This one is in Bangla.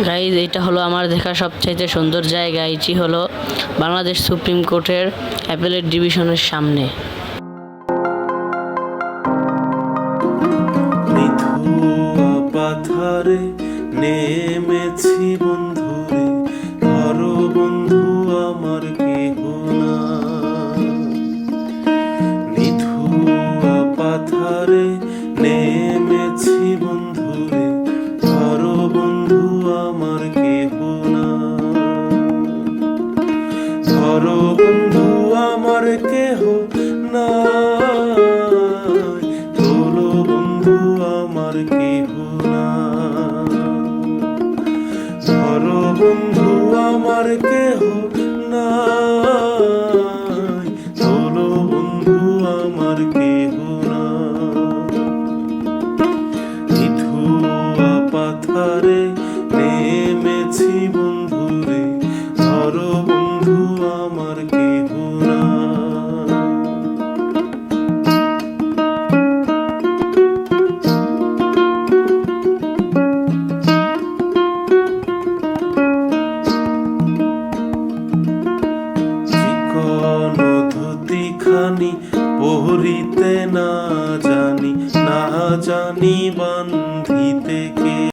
গাইজ, এটা হলো আমার দেখা সবচাইতে সুন্দর জায়গা। এটি হলো বাংলাদেশ সুপ্রিম কোর্টের অ্যাপেলেট ডিভিশনের সামনে। নিথুয়া পাথারে নেমেছি বন্ধুরে, ধরো বন্ধু আমার কেহ না। নিথুয়া পাথারে নেমেছি বন্ধুরে, ধরো বন্ধু আমার কেহ না। ধরো বন্ধু আমার কেহ না, তোলো বন্ধু আমার কেহ না। ধরো বন্ধু আমার কেহ না, তোলো বন্ধু আমার কেহ না। নিথুয়া পাথারে নেমেছি বন্ধুরে, ধরো বন্ধু আমার কেহ না। চিকন ধুতিখানি পরিতে না জানি, না জানি বান্ধিতে